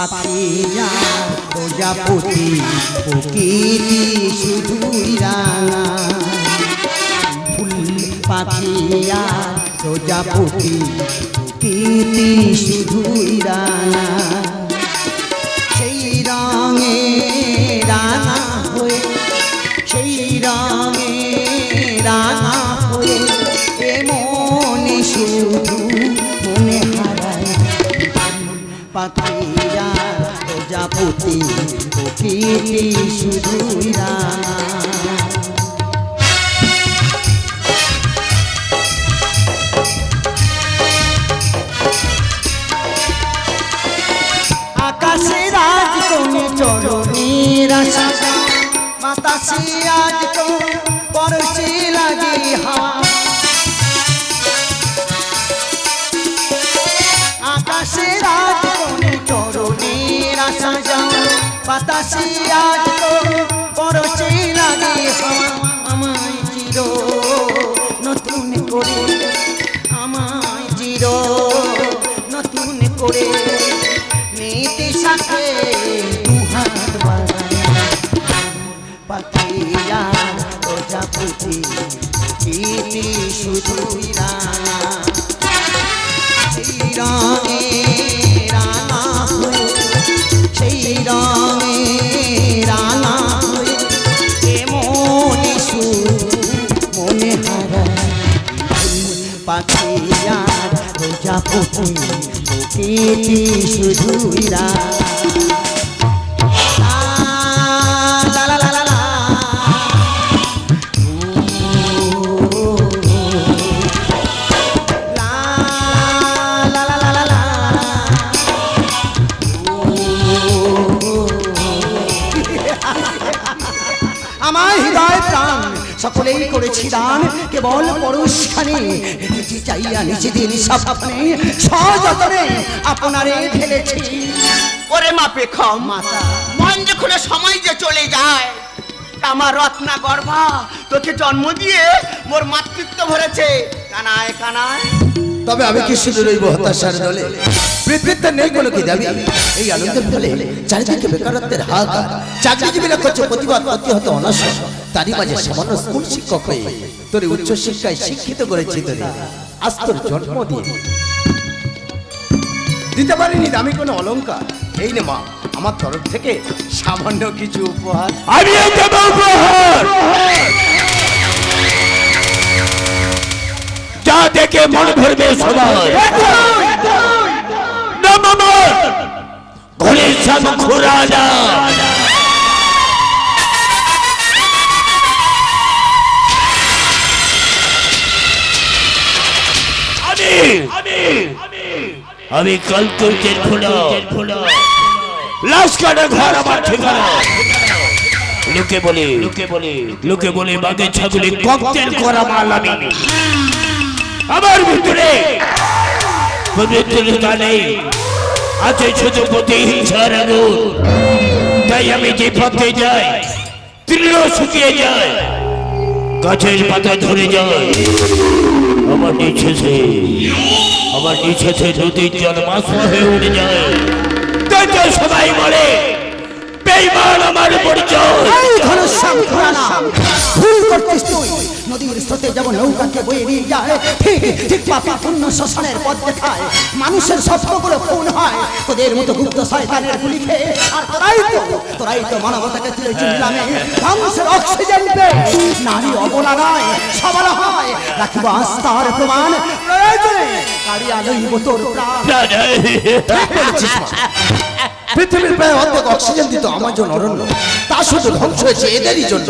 পাখিয়া প্রজাপতি প্রকৃতি শুধুই রাঙা ফুল পাখিয়া প্রজাপতি প্রকৃতি শুধুই রাঙা সেই রঙে রাঙা হয়ে সেই রঙে রাঙা হয়ে এ মনে শুধু মনে হারায় পাখিরা প্রজাপতি প্রকৃতি শুধুই রাঙা আকাশে রাজ কোনে চরণের আশা বাতাসে আজ তো বরসে লাগে হাওয়া আকাশে রাজ কোনে চরণের আশা যাওয়া বাতাসে আজ তো বরসে লাগে হাওয়া আমায় চির নতুন করে আমায় চির নতুন করে নীতি সাথে দুহাত বাড়ায় পাখিয়া প্রজাপতি প্রকৃতি শুধুই রাঙা সেই রঙে রাঙা হয়ে সেই রঙে রাঙা হয়ে এ মনে মনে হারায় পাখিয়া প্রজাপতি প্রকৃতি শুধুই রাঙা আমার হৃদয় প্রাণ সকলেই করেছি দান কেবল পরশখানি রেখেছি চাইয়া নিজেদের সাবধানে সযতনে আপনারে ঢেলেছি ওরে মাপে খাও মাতা মন যখন সময় যে চলে যায় আমার রত্না গর্ভা তোকে জন্ম দিয়ে মোর মাতৃত্ব ভরেছে কানায় কানায় তবে আমি কি শুধু রইব হতাশার দলে পৃথিবীতে নেই কোনো কি দাবি এই আনন্দের ফলে চারিদিকে বেকারত্বের হাহাকার চাকরিজীবীরা করছে প্রতিবাদ প্রতিহত অনশন তারই মাঝে সামান্য স্কুল শিক্ষক হয়ে তোর উচ্চ শিক্ষায় শিক্ষিত করেছি তোরে আজ তোর জন্ম দিয়ে দিতে পারিনি দামি কোনো অলংকার এই নে মা আমার তরফ থেকে সামান্য কিছু উপহার আমি দেব উপহার যা দেখে মন ভরবে সবাই ঘরে সব খুরানা আমি কলকাতার ফুলো লাশ কাটা ঘর আমার ঠিকানা লোকে বলে বাগে ছাগলে ককটেল করা মাল আমি আমার ভিতরে পবিত্রতা নেই আছে শুধু প্রতিহিংসার আগুন তাই আমি যে পথে যাই তীর শুকিয়ে যায় গাছের পাতা ধরে যায় আমার নিচে নদীর জল মাছ হয়ে উঠে যায় তাই তো সবাই বলে বেঈমান আমার পরিচয় ভুল করছিস তুই নদীর স্রোতে যেমন নৌকাকে বয়ে নিয়ে যায় ঠিক ঠিক পাপা পুণ্য শ্মশানের পথ দেখায় মানুষের স্বপ্নগুলো খুন হয় তোদের মতো গুপ্ত শয়তানের গুলি খেয়ে আর তোরাই তো মানবতাকে তুলে চিনলামে ধ্বংসের অক্সিজেন পেয়ে নারী অবলা নয় সবলা হয় রাখিব আস্থার প্রমাণ প্রয়োজনে কাড়িয়া লইব তোর প্রাণ পৃথিবীর প্রায় অর্ধেক অক্সিজেন দিত আমার জন্য অরণ্য তা শুধু ধ্বংস হয়েছে এদেরই জন্য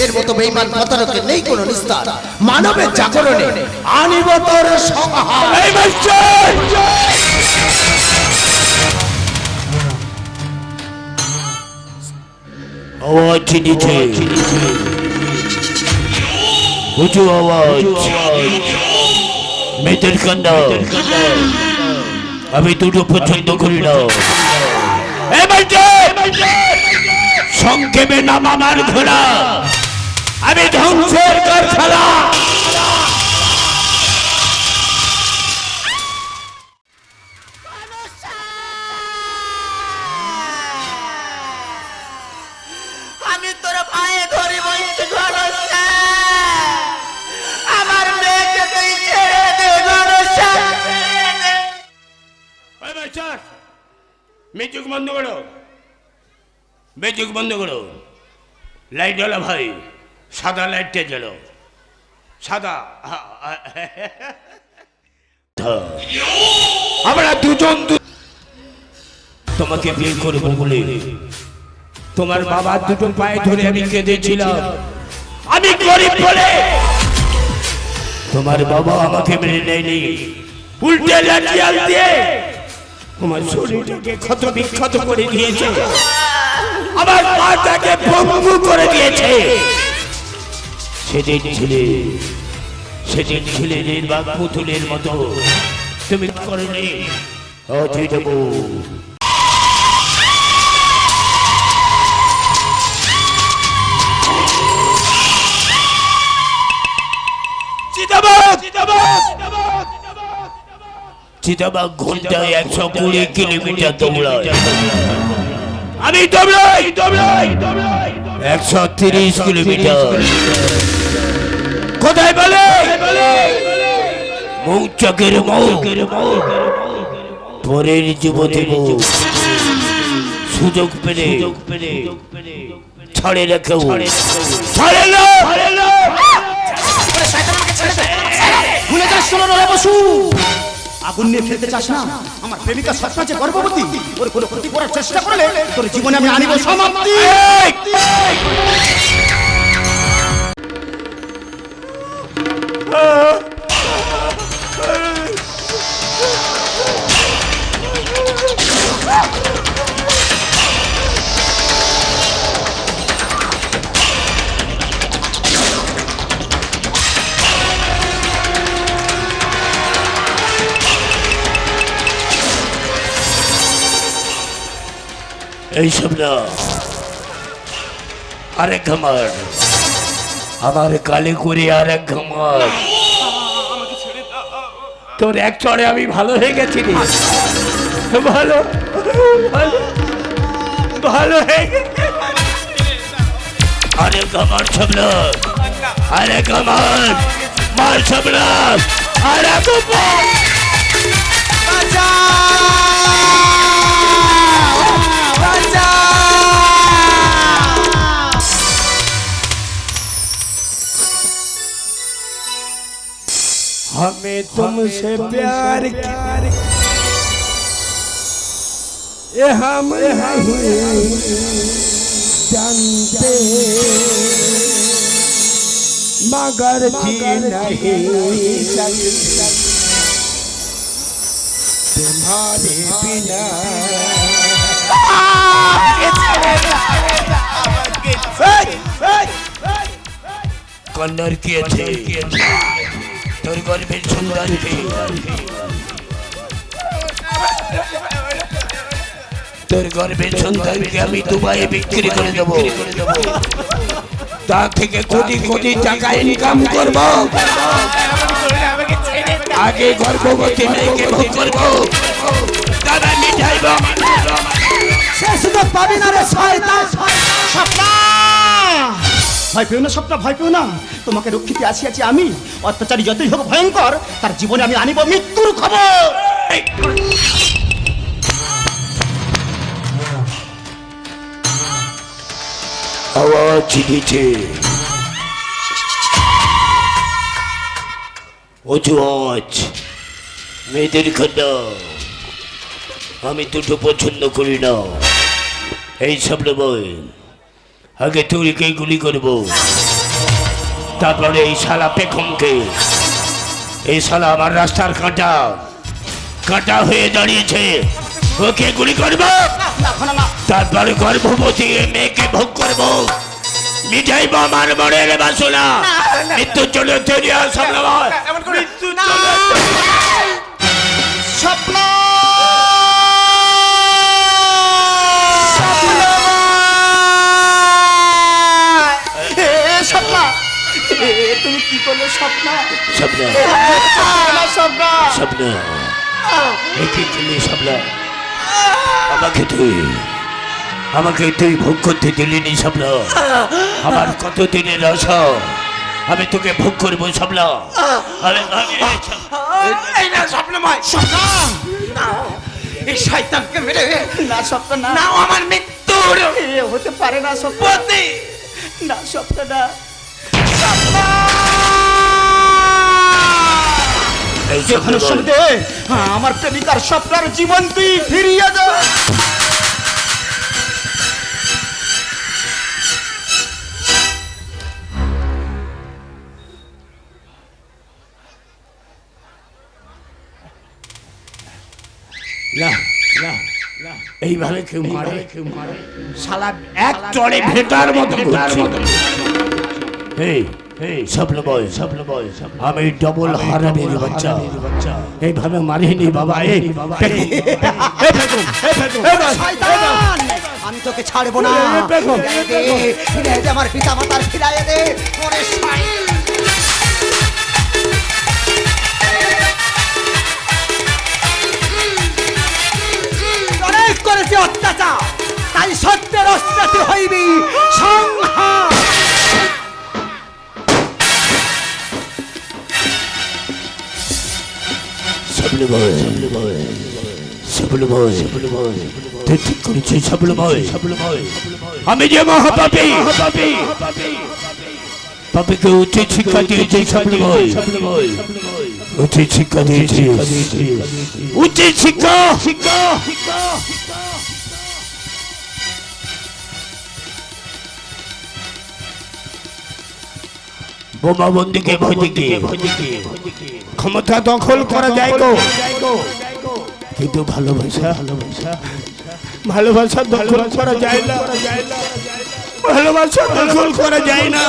এর মতো বেঈমান প্রতারকের নেই কোনো নিস্তার মানবের জাগরণে আনিব তোর সংহার আওয়াজ নিচে উঁচু আওয়াজ মেয়েদের কান্না আমি দুটো পছন্দ করি না সংক্ষেপে নাম আমার ঘোড়া আমি ধ্বংসের কারখানা আমি তোর পায়ে ধরে বলছি ঘনশ্যাম, আমার মেয়েকে তুই ছেড়ে দে ঘনশ্যাম। মিউজিক বন্ধ করো, মিউজিক বন্ধ করো। লাইট জ্বালা ভাই, সাদা লাইটটা জ্বালো, সাদা। আমরা দুজন তোমাকে বিয়ে করবো বলে তোমার বাবার দুটো পায়ে ধরে আমি কেঁদেছিলাম। আমি গরিব বলে তোমার বাবা আমাকে মেনে নেয়নি, উল্টে লাঠিয়াল দিয়ে তোমার শরীরটাকে ক্ষত বিক্ষত করে দিয়েছে, আমার মাটাকে ভঙ্গু করে দিয়েছে। সেদিন ছিলে নির্বাক পুতুলের মতো তুমি করনি। অজিতবু চিতাবাঘ ঘন্টায় 120 কিলোমিটার দৌড়ায়, আমি দৌড়াই 130 কিলোমিটার। কোথায় বলে মৌচাকের পরের যুবতী সুযোগ পেলে ছাড়ে না কেউ, ছাড়ে না। ভুলে যাস ষোলো বসু, আগুন নিয়ে খেলতে চাস না। আমার প্রেমিকা স্বপ্ন যে গর্ভবতী, ওর কোনো ক্ষতি করার চেষ্টা করলে তোর জীবনে আমি আনিব সমাপ্তি। এইসব না, আরেক ঘামার, আমার কালে করে আরেক ঘামার। তোর এক চড়ে আমি ভালো হয়ে গেছি রে, ভালো ভালো ভালো হয়ে গেছি। আরেক ঘামার ছবলা, আরেক ঘামার মার ছবলা, আরেক हमें तुमसे प्यार ये हम नहीं जानते, मगर जी नहीं सकते तुम्हारे बिना। कन्नर के थे তোর গর্বের সন্তানকে, তোর গর্বের সন্তানকে আমি দুবাইয়ে বিক্রি করে দেবো, তা থেকে কোটি কোটি টাকা ইনকাম করব। আগে গর্ভবতী মেয়েকে ভোগ করবো, দাদা মিঠাইব। সে সুযোগ পাবি না রে শয়তান। স্বপ্না, ভয় পেও না স্বপ্না, ভয় পেও না। তোমাকে রক্ষিতে আসিয়াছি আমি। অত্যাচারী যতই হোক ভয়ঙ্কর, তার জীবনে আমি আনিব মৃত্যুর খবর। আওয়াজ দিচ্ছে, উঁচু আওয়াজ, মেয়েদের খান্না। আমি দুটো পছন্দ করি না, এই সব নয়। আগে তুইকে গুলি করবো, তারপরে এই শালা পেখমকে। এই শালা আমার রাস্তার কাঁটা কাঁটা হয়ে দাঁড়িয়েছে, ওকে গুলি করবো। তারপরে গর্ভবতী মেয়েকে ভোগ করবো, মিঠাইব আমার মনের বাসনা। মৃত্যু চলে তৈরি স্বপ্ন তুমি কি করলে স্বপ্না? স্বপ্না, স্বপ্না, স্বপ্না, কি করলি স্বপ্না? আমাকে তুই আমাকে তুই ভোগ করতে দিলিনি স্বপ্ন। আমার কত দিনের আশা, আমি তোকে ভোগ করবো স্বপ্ন। এই না স্বপ্নময়, স্বপ্ন না, এই শয়তানকে মেরে না স্বপ্ন না, না আমার মৃত্যুর এ হতে পারে না স্বপ্ন, পথে। না স্বপ্ন না। এই যেখানে স্বপ্ন শুনতে আমার প্রেমিকার স্বপ্নের জীবন তুই ফিরিয়ে যা। না, না, না, এইভাবে কেউ মারে, শালা এক চড়ে ভেটার মতো ঘুরছে। স্বপ্ন বয়, আমি ডবল হারামের বাচ্চা, এইভাবে মারিনি বাবা। শয়তান, আমি তোকে ছাড়বো না। ফিরিয়ে দে, ফিরিয়ে দে আমার পিতা মাতার, ফিরিয়ে দে ওরে শয়তান। অনেক করেছে অত্যাচার, তাই সত্যের অস্ত্রাতে হইবি সংহার। তুই ঠিক করেছিস স্বপ্ন বয়। আমি যে মহাপাপী, পাপীকে উচিত শিক্ষা দিয়েছি স্বপ্ন বয়, উচিত শিক্ষা দিয়েছি, উচিত শিক্ষা। বোমা বন্দুকে ভয় দিকে ক্ষমতা দখল করা যায় গো, কিন্তু ভালোবাসা দখল করা যায় না, ভালোবাসা দখল করা যায় না।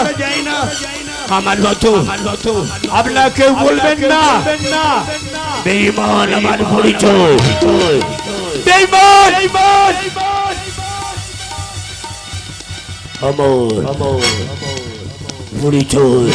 আমার মতো আপনার কেউ বলবেন না বেঈমান আমার পরিচয়, বেঈমান আমার পরিচয়।